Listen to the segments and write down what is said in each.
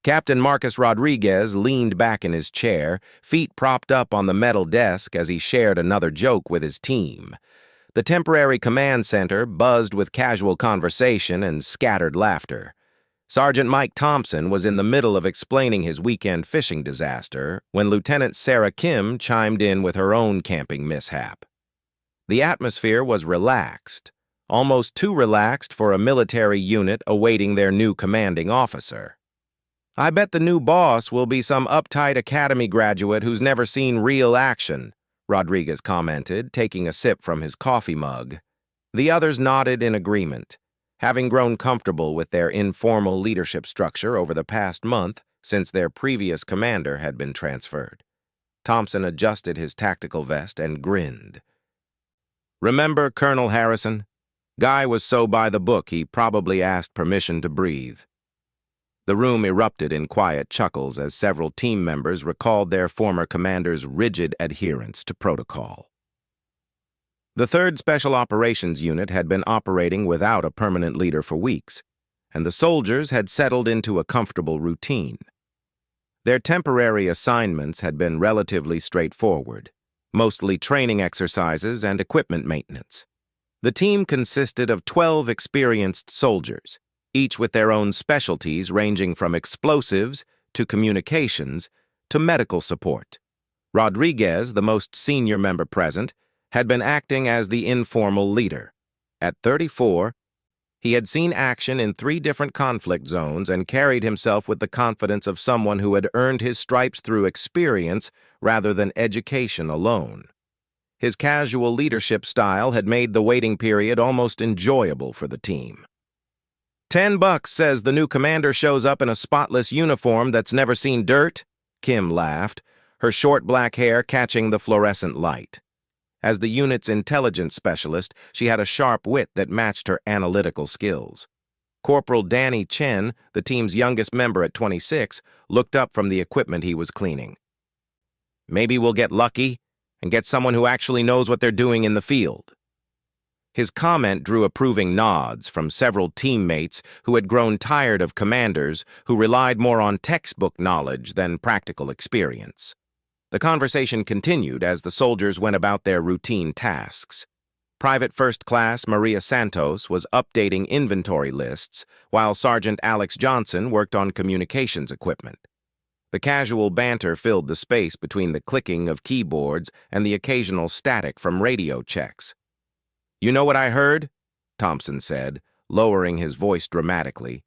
Captain Marcus Rodriguez leaned back in his chair, feet propped up on the metal desk as he shared another joke with his team. The temporary command center buzzed with casual conversation and scattered laughter. Sergeant Mike Thompson was in the middle of explaining his weekend fishing disaster when Lieutenant Sarah Kim chimed in with her own camping mishap. The atmosphere was relaxed, almost too relaxed for a military unit awaiting their new commanding officer. "I bet the new boss will be some uptight academy graduate who's never seen real action," Rodriguez commented, taking a sip from his coffee mug. The others nodded in agreement, having grown comfortable with their informal leadership structure over the past month since their previous commander had been transferred. Thompson adjusted his tactical vest and grinned. "Remember Colonel Harrison? Guy was so by the book he probably asked permission to breathe." The room erupted in quiet chuckles as several team members recalled their former commander's rigid adherence to protocol. The 3rd Special Operations Unit had been operating without a permanent leader for weeks, and the soldiers had settled into a comfortable routine. Their temporary assignments had been relatively straightforward, mostly training exercises and equipment maintenance. The team consisted of 12 experienced soldiers, each with their own specialties ranging from explosives to communications to medical support. Rodriguez, the most senior member present, had been acting as the informal leader. At 34, he had seen action in 3 different conflict zones and carried himself with the confidence of someone who had earned his stripes through experience rather than education alone. His casual leadership style had made the waiting period almost enjoyable for the team. $10 says the new commander shows up in a spotless uniform that's never seen dirt," Kim laughed, her short black hair catching the fluorescent light. As the unit's intelligence specialist, she had a sharp wit that matched her analytical skills. Corporal Danny Chen, the team's youngest member at 26, looked up from the equipment he was cleaning. "Maybe we'll get lucky and get someone who actually knows what they're doing in the field." His comment drew approving nods from several teammates who had grown tired of commanders who relied more on textbook knowledge than practical experience. The conversation continued as the soldiers went about their routine tasks. Private First Class Maria Santos was updating inventory lists, while Sergeant Alex Johnson worked on communications equipment. The casual banter filled the space between the clicking of keyboards and the occasional static from radio checks. "You know what I heard?" Thompson said, lowering his voice dramatically.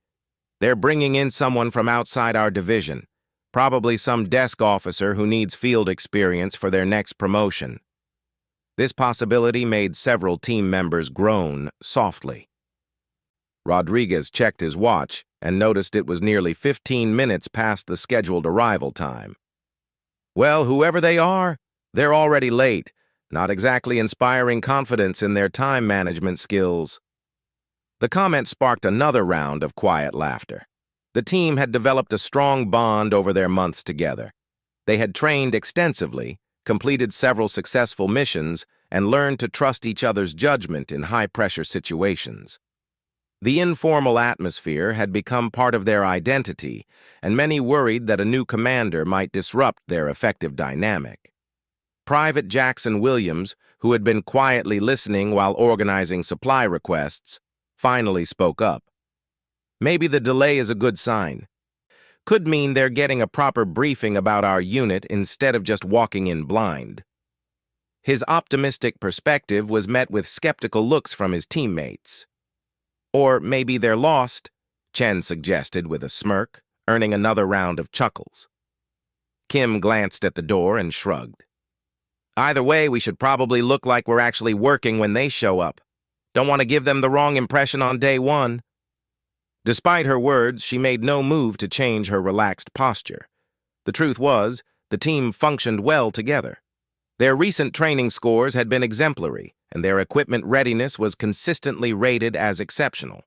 "They're bringing in someone from outside our division, probably some desk officer who needs field experience for their next promotion." This possibility made several team members groan softly. Rodriguez checked his watch and noticed it was nearly 15 minutes past the scheduled arrival time. "Well, whoever they are, they're already late. Not exactly inspiring confidence in their time management skills." The comment sparked another round of quiet laughter. The team had developed a strong bond over their months together. They had trained extensively, completed several successful missions, and learned to trust each other's judgment in high-pressure situations. The informal atmosphere had become part of their identity, and many worried that a new commander might disrupt their effective dynamic. Private Jackson Williams, who had been quietly listening while organizing supply requests, finally spoke up. "Maybe the delay is a good sign. Could mean they're getting a proper briefing about our unit instead of just walking in blind." His optimistic perspective was met with skeptical looks from his teammates. "Or maybe they're lost," Chen suggested with a smirk, earning another round of chuckles. Kim glanced at the door and shrugged. "Either way, we should probably look like we're actually working when they show up. Don't want to give them the wrong impression on day one." Despite her words, she made no move to change her relaxed posture. The truth was, the team functioned well together. Their recent training scores had been exemplary, and their equipment readiness was consistently rated as exceptional.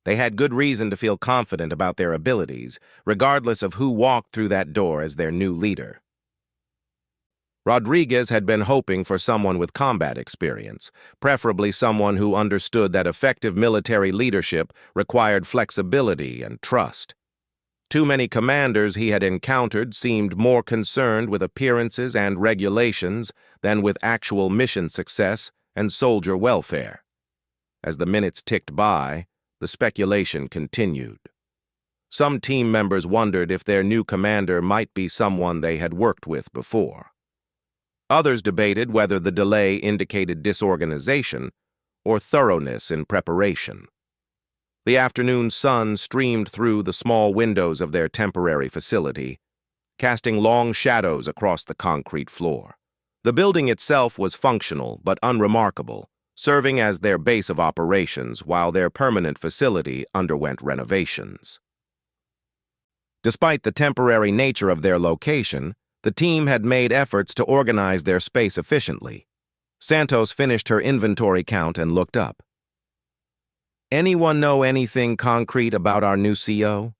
They had good reason to feel confident about their abilities, regardless of who walked through that door as their new leader. Rodriguez had been hoping for someone with combat experience, preferably someone who understood that effective military leadership required flexibility and trust. Too many commanders he had encountered seemed more concerned with appearances and regulations than with actual mission success and soldier welfare. As the minutes ticked by, the speculation continued. Some team members wondered if their new commander might be someone they had worked with before. Others debated whether the delay indicated disorganization or thoroughness in preparation. The afternoon sun streamed through the small windows of their temporary facility, casting long shadows across the concrete floor. The building itself was functional but unremarkable, serving as their base of operations while their permanent facility underwent renovations. Despite the temporary nature of their location, the team had made efforts to organize their space efficiently. Santos finished her inventory count and looked up. Anyone know anything concrete about our new CO?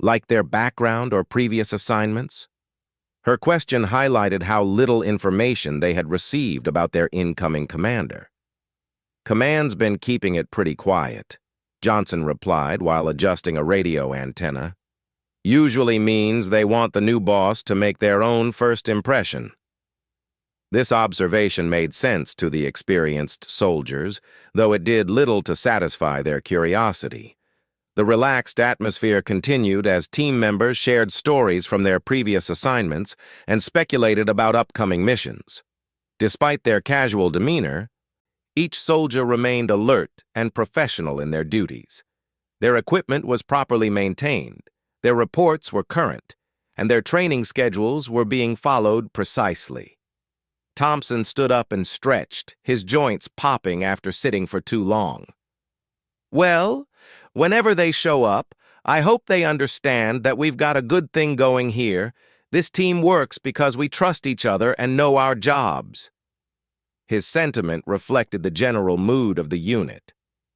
Like their background or previous assignments? Her question highlighted how little information they had received about their incoming commander. Command's been keeping it pretty quiet, Johnson replied while adjusting a radio antenna. Usually means they want the new boss to make their own first impression. This observation made sense to the experienced soldiers, though it did little to satisfy their curiosity. The relaxed atmosphere continued as team members shared stories from their previous assignments and speculated about upcoming missions. Despite their casual demeanor, each soldier remained alert and professional in their duties. Their equipment was properly maintained, their reports were current, and their training schedules were being followed precisely. Thompson stood up and stretched, his joints popping after sitting for too long. Well, whenever they show up, I hope they understand that we've got a good thing going here. This team works because we trust each other and know our jobs. His sentiment reflected the general mood of the unit.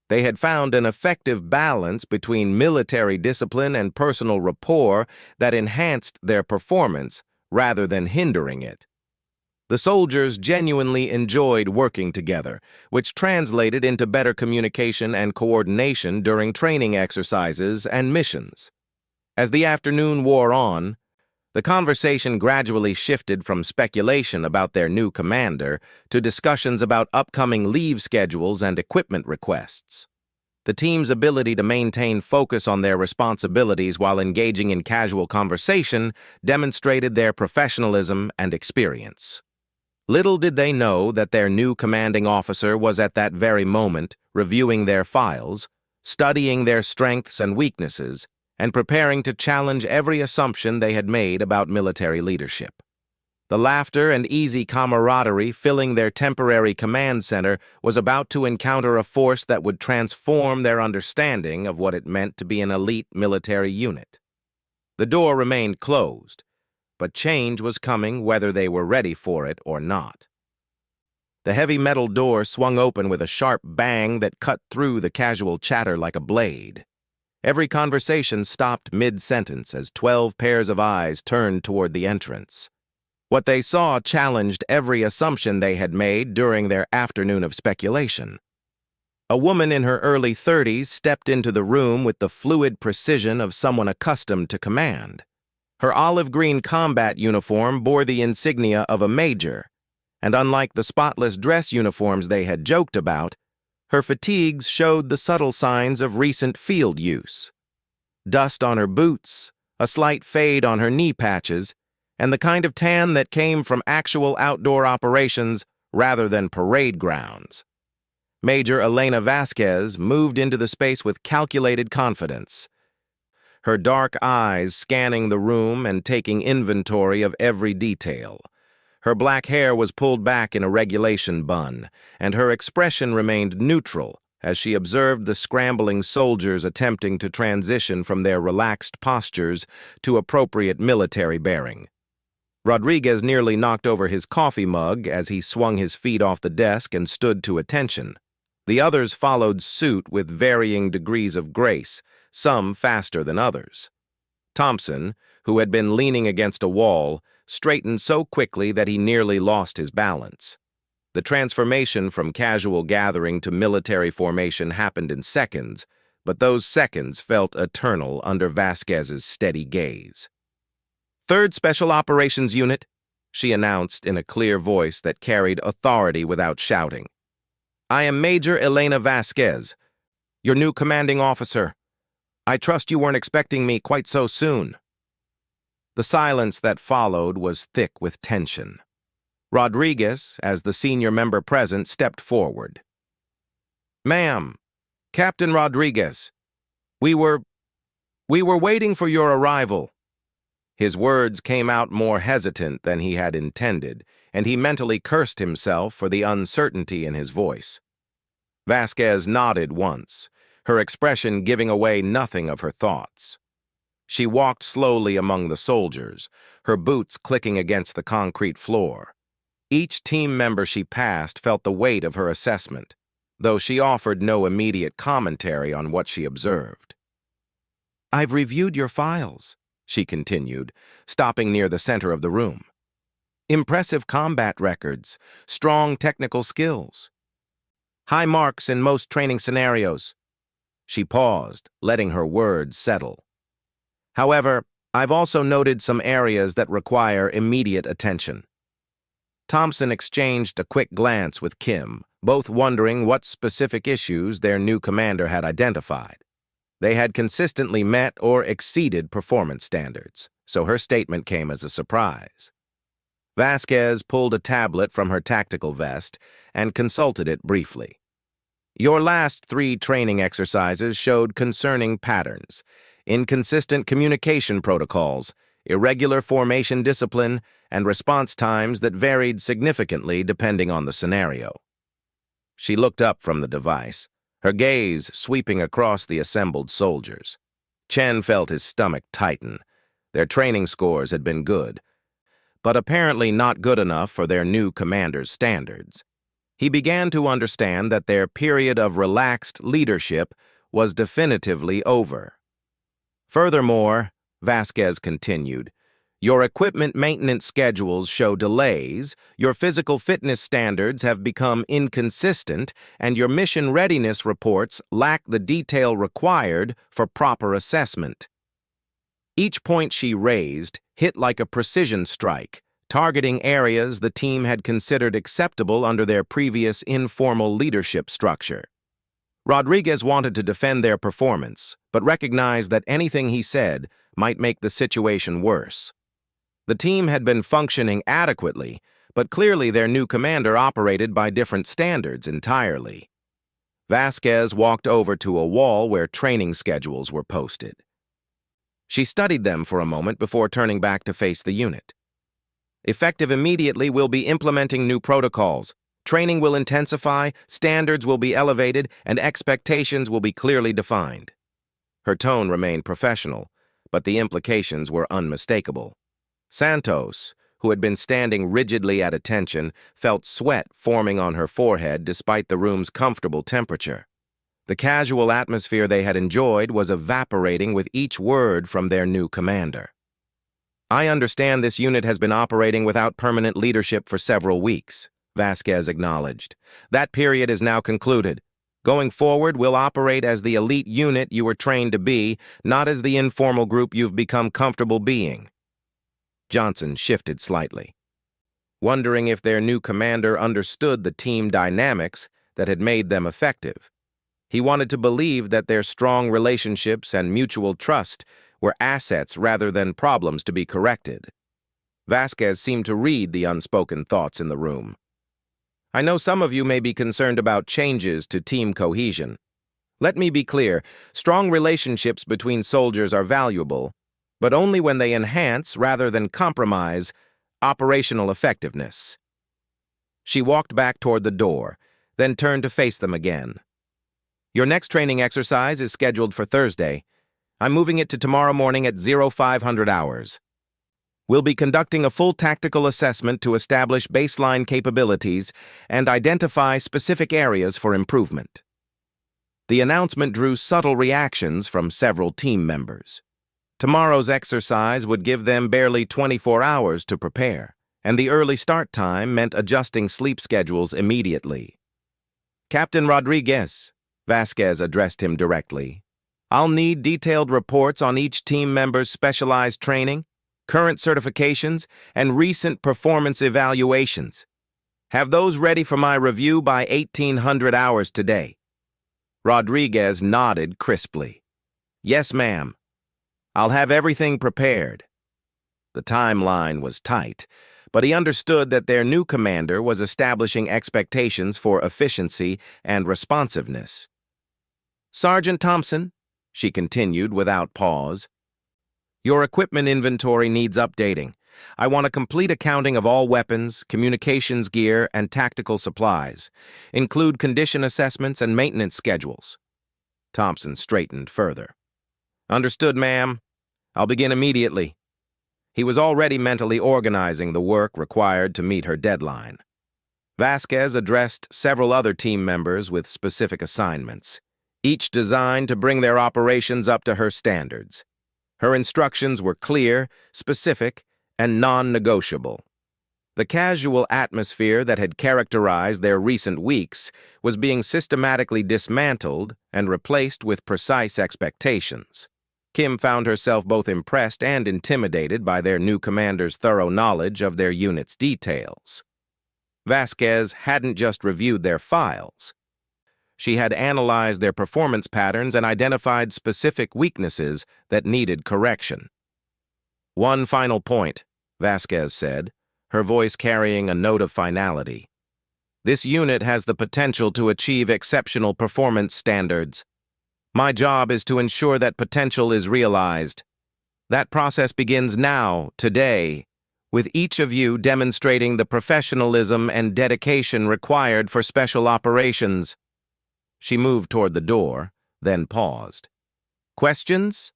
They had found an effective balance between military discipline and personal rapport that enhanced their performance rather than hindering it. The soldiers genuinely enjoyed working together, which translated into better communication and coordination during training exercises and missions. As the afternoon wore on, the conversation gradually shifted from speculation about their new commander to discussions about upcoming leave schedules and equipment requests. The team's ability to maintain focus on their responsibilities while engaging in casual conversation demonstrated their professionalism and experience. Little did they know that their new commanding officer was at that very moment reviewing their files, studying their strengths and weaknesses, and preparing to challenge every assumption they had made about military leadership. The laughter and easy camaraderie filling their temporary command center was about to encounter a force that would transform their understanding of what it meant to be an elite military unit. The door remained closed, but change was coming whether they were ready for it or not. The heavy metal door swung open with a sharp bang that cut through the casual chatter like a blade. Every conversation stopped mid-sentence as 12 pairs of eyes turned toward the entrance. What they saw challenged every assumption they had made during their afternoon of speculation. A woman in her early 30s stepped into the room with the fluid precision of someone accustomed to command. Her olive-green combat uniform bore the insignia of a major, and unlike the spotless dress uniforms they had joked about, her fatigues showed the subtle signs of recent field use. Dust on her boots, a slight fade on her knee patches, and the kind of tan that came from actual outdoor operations rather than parade grounds. Major Elena Vasquez moved into the space with calculated confidence, her dark eyes scanning the room and taking inventory of every detail. Her black hair was pulled back in a regulation bun, and her expression remained neutral as she observed the scrambling soldiers attempting to transition from their relaxed postures to appropriate military bearing. Rodriguez nearly knocked over his coffee mug as he swung his feet off the desk and stood to attention. The others followed suit with varying degrees of grace, some faster than others. Thompson, who had been leaning against a wall, straightened so quickly that he nearly lost his balance. The transformation from casual gathering to military formation happened in seconds, but those seconds felt eternal under Vasquez's steady gaze. "3rd Special Operations Unit," she announced in a clear voice that carried authority without shouting. "I am Major Elena Vasquez, your new commanding officer. I trust you weren't expecting me quite so soon." The silence that followed was thick with tension. Rodriguez, as the senior member present, stepped forward. "Ma'am, Captain Rodriguez, we were waiting for your arrival." His words came out more hesitant than he had intended, and he mentally cursed himself for the uncertainty in his voice. Vasquez nodded once, her expression giving away nothing of her thoughts. She walked slowly among the soldiers, her boots clicking against the concrete floor. Each team member she passed felt the weight of her assessment, though she offered no immediate commentary on what she observed. "I've reviewed your files," she continued, stopping near the center of the room. "Impressive combat records, strong technical skills. High marks in most training scenarios." She paused, letting her words settle. "However, I've also noted some areas that require immediate attention." Thompson exchanged a quick glance with Kim, both wondering what specific issues their new commander had identified. They had consistently met or exceeded performance standards, so her statement came as a surprise. Vasquez pulled a tablet from her tactical vest and consulted it briefly. "Your last 3 training exercises showed concerning patterns, inconsistent communication protocols, irregular formation discipline, and response times that varied significantly depending on the scenario." She looked up from the device, her gaze sweeping across the assembled soldiers. Chen felt his stomach tighten. Their training scores had been good, but apparently not good enough for their new commander's standards. He began to understand that their period of relaxed leadership was definitively over. "Furthermore," Vasquez continued, "your equipment maintenance schedules show delays, your physical fitness standards have become inconsistent, and your mission readiness reports lack the detail required for proper assessment." Each point she raised hit like a precision strike, targeting areas the team had considered acceptable under their previous informal leadership structure. Rodriguez wanted to defend their performance, but recognized that anything he said might make the situation worse. The team had been functioning adequately, but clearly their new commander operated by different standards entirely. Vasquez walked over to a wall where training schedules were posted. She studied them for a moment before turning back to face the unit. "Effective immediately, we'll be implementing new protocols. Training will intensify, standards will be elevated, and expectations will be clearly defined." Her tone remained professional, but the implications were unmistakable. Santos, who had been standing rigidly at attention, felt sweat forming on her forehead despite the room's comfortable temperature. The casual atmosphere they had enjoyed was evaporating with each word from their new commander. "I understand this unit has been operating without permanent leadership for several weeks," Vasquez acknowledged. "That period is now concluded. Going forward, we'll operate as the elite unit you were trained to be, not as the informal group you've become comfortable being." Johnson shifted slightly, wondering if their new commander understood the team dynamics that had made them effective. He wanted to believe that their strong relationships and mutual trust were assets rather than problems to be corrected. Vasquez seemed to read the unspoken thoughts in the room. "I know some of you may be concerned about changes to team cohesion. Let me be clear, strong relationships between soldiers are valuable, but only when they enhance rather than compromise operational effectiveness." She walked back toward the door, then turned to face them again. "Your next training exercise is scheduled for Thursday. I'm moving it to tomorrow morning at 0500 hours. We'll be conducting a full tactical assessment to establish baseline capabilities and identify specific areas for improvement." The announcement drew subtle reactions from several team members. Tomorrow's exercise would give them barely 24 hours to prepare, and the early start time meant adjusting sleep schedules immediately. "Captain Rodriguez," Vasquez addressed him directly, I'll need detailed reports on each team member's specialized training, current certifications, and recent performance evaluations. Have those ready for my review by 1800 hours today." Rodriguez nodded crisply. "Yes, ma'am. I'll have everything prepared." The timeline was tight, but he understood that their new commander was establishing expectations for efficiency and responsiveness. "Sergeant Thompson," she continued without pause, "your equipment inventory needs updating. I want a complete accounting of all weapons, communications gear, and tactical supplies. Include condition assessments and maintenance schedules." Thompson straightened further. "Understood, ma'am. I'll begin immediately." He was already mentally organizing the work required to meet her deadline. Vasquez addressed several other team members with specific assignments, each designed to bring their operations up to her standards. Her instructions were clear, specific, and non-negotiable. The casual atmosphere that had characterized their recent weeks was being systematically dismantled and replaced with precise expectations. Kim found herself both impressed and intimidated by their new commander's thorough knowledge of their unit's details. Vasquez hadn't just reviewed their files. She had analyzed their performance patterns and identified specific weaknesses that needed correction. "One final point," Vasquez said, her voice carrying a note of finality. "This unit has the potential to achieve exceptional performance standards. My job is to ensure that potential is realized. That process begins now, today, with each of you demonstrating the professionalism and dedication required for special operations." She moved toward the door, then paused. "Questions?"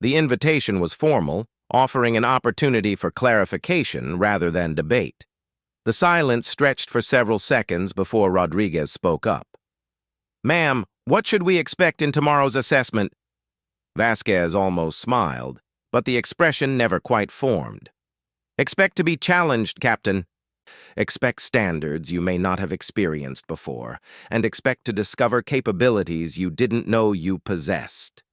The invitation was formal, offering an opportunity for clarification rather than debate. The silence stretched for several seconds before Rodriguez spoke up. "Ma'am, what should we expect in tomorrow's assessment?" Vasquez almost smiled, but the expression never quite formed. "Expect to be challenged, Captain. Expect standards you may not have experienced before, and expect to discover capabilities you didn't know you possessed."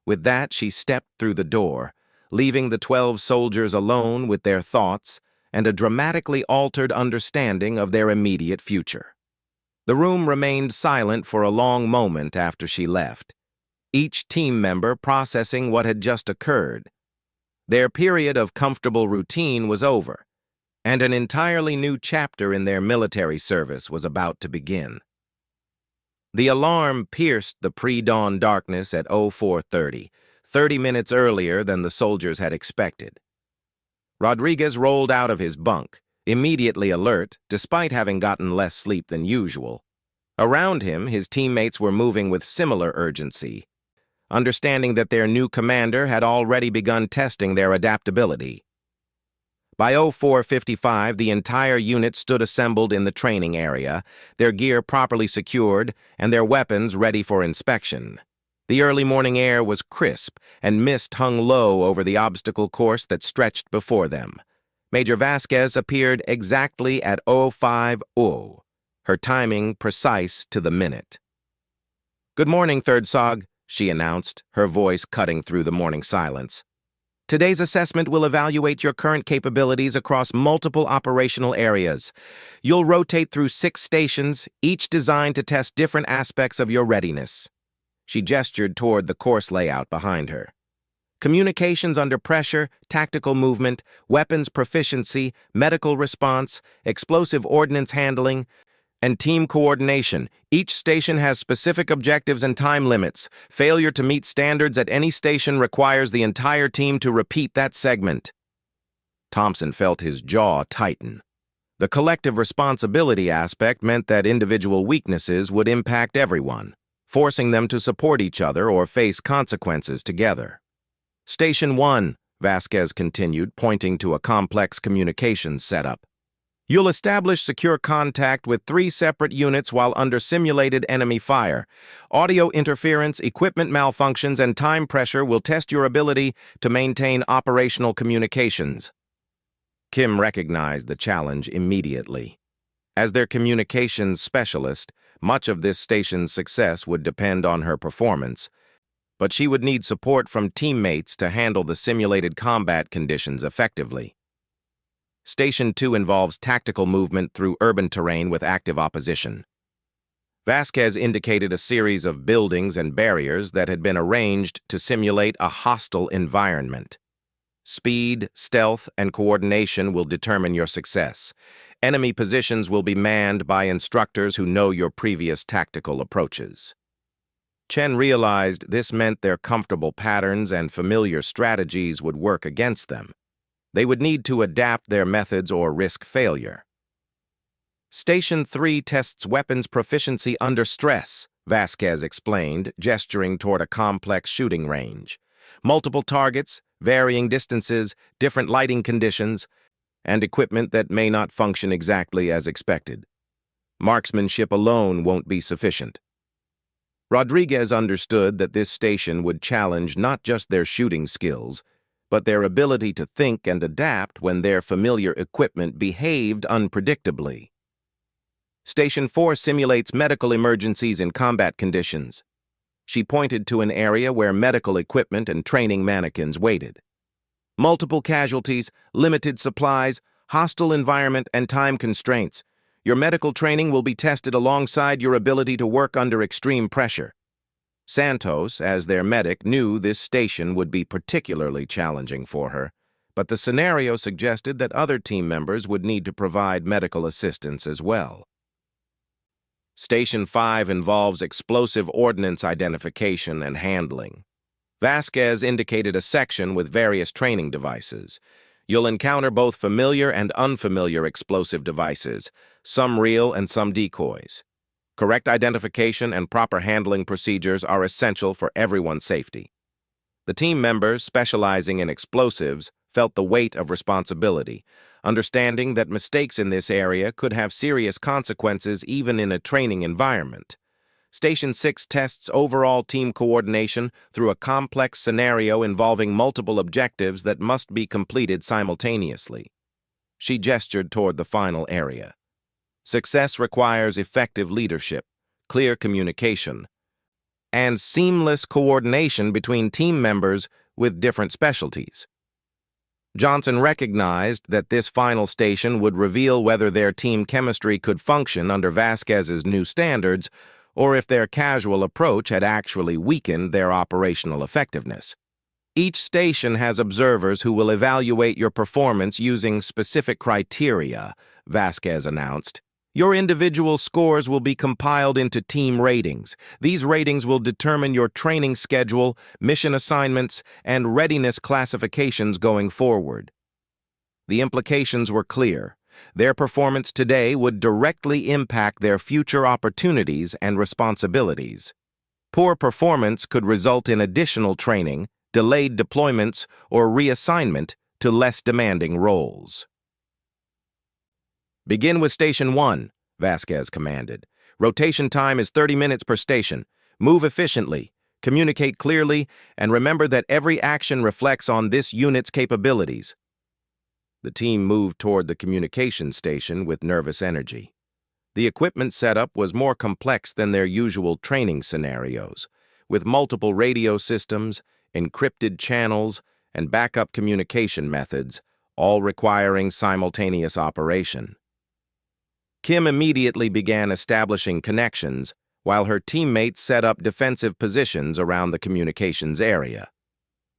With that, she stepped through the door, leaving the 12 soldiers alone with their thoughts and a dramatically altered understanding of their immediate future. The room remained silent for a long moment after she left, each team member processing what had just occurred. Their period of comfortable routine was over, and an entirely new chapter in their military service was about to begin. The alarm pierced the pre-dawn darkness at 04:30, 30 minutes earlier than the soldiers had expected. Rodriguez rolled out of his bunk, immediately alert, despite having gotten less sleep than usual. Around him, his teammates were moving with similar urgency, understanding that their new commander had already begun testing their adaptability. By 04:55, the entire unit stood assembled in the training area, their gear properly secured and their weapons ready for inspection. The early morning air was crisp, and mist hung low over the obstacle course that stretched before them. Major Vasquez appeared exactly at 05:00, her timing precise to the minute. "Good morning, Third SOG," she announced, her voice cutting through the morning silence. "Today's assessment will evaluate your current capabilities across multiple operational areas. You'll rotate through 6 stations, each designed to test different aspects of your readiness." She gestured toward the course layout behind her. "Communications under pressure, tactical movement, weapons proficiency, medical response, explosive ordnance handling, and team coordination. Each station has specific objectives and time limits. Failure to meet standards at any station requires the entire team to repeat that segment." Thompson felt his jaw tighten. The collective responsibility aspect meant that individual weaknesses would impact everyone, forcing them to support each other or face consequences together. "Station 1, Vasquez continued, pointing to a complex communications setup. "You'll establish secure contact with 3 separate units while under simulated enemy fire. Audio interference, equipment malfunctions, and time pressure will test your ability to maintain operational communications." Kim recognized the challenge immediately. As their communications specialist, much of this station's success would depend on her performance, but she would need support from teammates to handle the simulated combat conditions effectively. Station 2 involves tactical movement through urban terrain with active opposition. Vasquez indicated a series of buildings and barriers that had been arranged to simulate a hostile environment. Speed, stealth, and coordination will determine your success. Enemy positions will be manned by instructors who know your previous tactical approaches. Chen realized this meant their comfortable patterns and familiar strategies would work against them. They would need to adapt their methods or risk failure. Station 3 tests weapons proficiency under stress, Vasquez explained, gesturing toward a complex shooting range. Multiple targets, varying distances, different lighting conditions, and equipment that may not function exactly as expected. Marksmanship alone won't be sufficient. Rodriguez understood that this station would challenge not just their shooting skills, but their ability to think and adapt when their familiar equipment behaved unpredictably. Station 4 simulates medical emergencies in combat conditions. She pointed to an area where medical equipment and training mannequins waited. Multiple casualties, limited supplies, hostile environment, and time constraints. Your medical training will be tested alongside your ability to work under extreme pressure. Santos, as their medic, knew this station would be particularly challenging for her, but the scenario suggested that other team members would need to provide medical assistance as well. Station 5 involves explosive ordnance identification and handling. Vasquez indicated a section with various training devices. You'll encounter both familiar and unfamiliar explosive devices, some real and some decoys. Correct identification and proper handling procedures are essential for everyone's safety. The team members specializing in explosives felt the weight of responsibility, understanding that mistakes in this area could have serious consequences even in a training environment. Station 6 tests overall team coordination through a complex scenario involving multiple objectives that must be completed simultaneously. She gestured toward the final area. Success requires effective leadership, clear communication, and seamless coordination between team members with different specialties. Johnson recognized that this final station would reveal whether their team chemistry could function under Vasquez's new standards or if their casual approach had actually weakened their operational effectiveness. Each station has observers who will evaluate your performance using specific criteria, Vasquez announced. Your individual scores will be compiled into team ratings. These ratings will determine your training schedule, mission assignments, and readiness classifications going forward. The implications were clear. Their performance today would directly impact their future opportunities and responsibilities. Poor performance could result in additional training, delayed deployments, or reassignment to less demanding roles. Begin with Station 1, Vasquez commanded. Rotation time is 30 minutes per station. Move efficiently, communicate clearly, and remember that every action reflects on this unit's capabilities. The team moved toward the communication station with nervous energy. The equipment setup was more complex than their usual training scenarios, with multiple radio systems, encrypted channels, and backup communication methods, all requiring simultaneous operation. Kim immediately began establishing connections, while her teammates set up defensive positions around the communications area.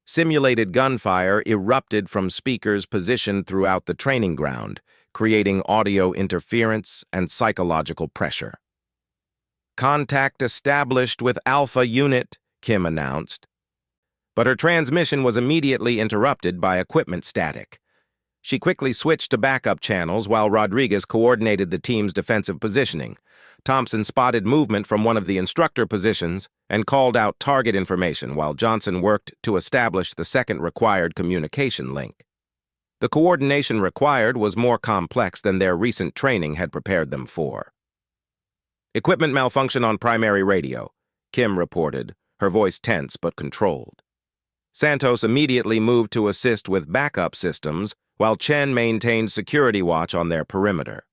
Simulated gunfire erupted from speakers positioned throughout the training ground, creating audio interference and psychological pressure. Contact established with Alpha Unit, Kim announced. But her transmission was immediately interrupted by equipment static. She quickly switched to backup channels while Rodriguez coordinated the team's defensive positioning. Thompson spotted movement from one of the instructor positions and called out target information while Johnson worked to establish the second required communication link. The coordination required was more complex than their recent training had prepared them for. Equipment malfunction on primary radio, Kim reported, her voice tense but controlled. Santos immediately moved to assist with backup systems, while Chen maintained security watch on their perimeter.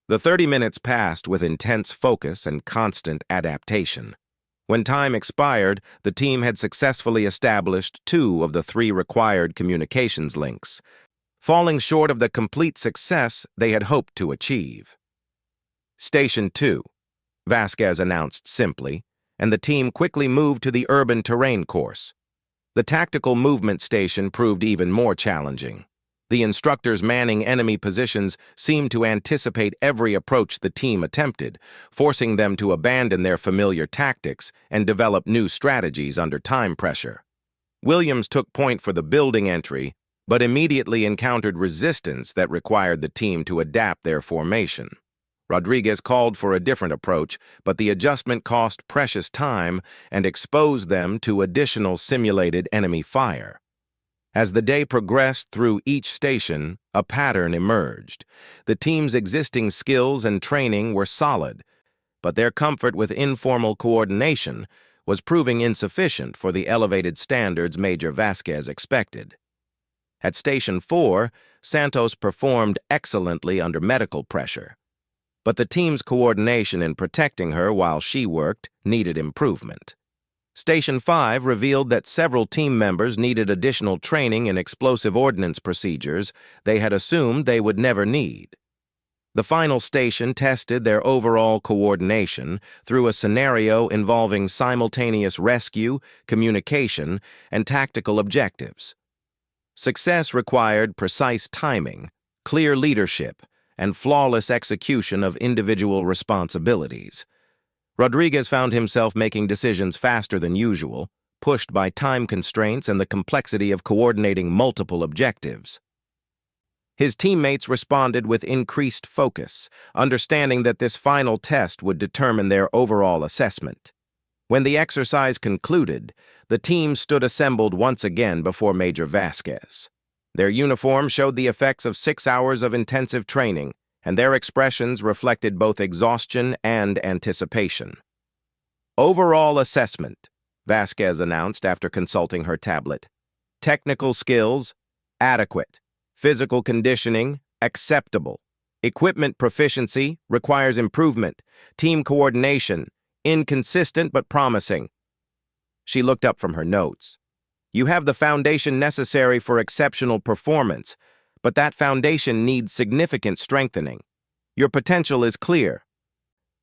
The 30 minutes passed with intense focus and constant adaptation. When time expired, the team had successfully established 2 of the 3 required communications links, falling short of the complete success they had hoped to achieve. Station 2, Vasquez announced simply, and the team quickly moved to the urban terrain course. The tactical movement station proved even more challenging. The instructors manning enemy positions seemed to anticipate every approach the team attempted, forcing them to abandon their familiar tactics and develop new strategies under time pressure. Williams took point for the building entry, but immediately encountered resistance that required the team to adapt their formation. Rodriguez called for a different approach, but the adjustment cost precious time and exposed them to additional simulated enemy fire. As the day progressed through each station, a pattern emerged. The team's existing skills and training were solid, but their comfort with informal coordination was proving insufficient for the elevated standards Major Vasquez expected. At Station 4, Santos performed excellently under medical pressure, but the team's coordination in protecting her while she worked needed improvement. Station 5 revealed that several team members needed additional training in explosive ordnance procedures they had assumed they would never need. The final station tested their overall coordination through a scenario involving simultaneous rescue, communication, and tactical objectives. Success required precise timing, clear leadership, and flawless execution of individual responsibilities. Rodriguez found himself making decisions faster than usual, pushed by time constraints and the complexity of coordinating multiple objectives. His teammates responded with increased focus, understanding that this final test would determine their overall assessment. When the exercise concluded, the team stood assembled once again before Major Vasquez. Their uniforms showed the effects of 6 hours of intensive training, and their expressions reflected both exhaustion and anticipation. Overall assessment, Vasquez announced after consulting her tablet. Technical skills, adequate. Physical conditioning, acceptable. Equipment proficiency, requires improvement. Team coordination, inconsistent but promising. She looked up from her notes. You have the foundation necessary for exceptional performance, but that foundation needs significant strengthening. Your potential is clear,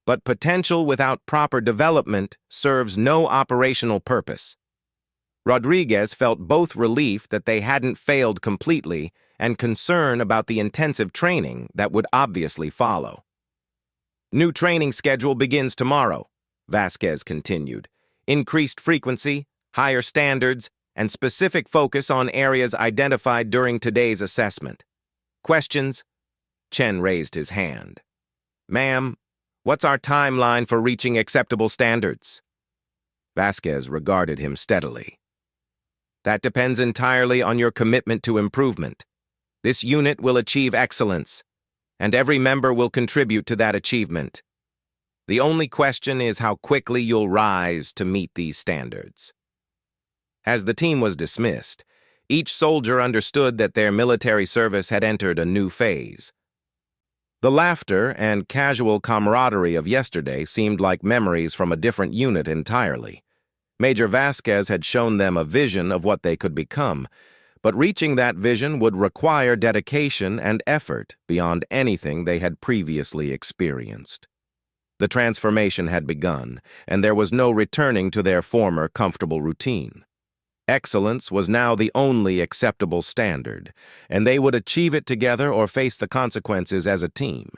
but potential without proper development serves no operational purpose. Rodriguez felt both relief that they hadn't failed completely and concern about the intensive training that would obviously follow. New training schedule begins tomorrow, Vasquez continued. Increased frequency, higher standards, and specific focus on areas identified during today's assessment. Questions? Chen raised his hand. Ma'am, what's our timeline for reaching acceptable standards? Vasquez regarded him steadily. That depends entirely on your commitment to improvement. This unit will achieve excellence, and every member will contribute to that achievement. The only question is how quickly you'll rise to meet these standards. As the team was dismissed, each soldier understood that their military service had entered a new phase. The laughter and casual camaraderie of yesterday seemed like memories from a different unit entirely. Major Vasquez had shown them a vision of what they could become, but reaching that vision would require dedication and effort beyond anything they had previously experienced. The transformation had begun, and there was no returning to their former comfortable routine. Excellence was now the only acceptable standard, and they would achieve it together or face the consequences as a team.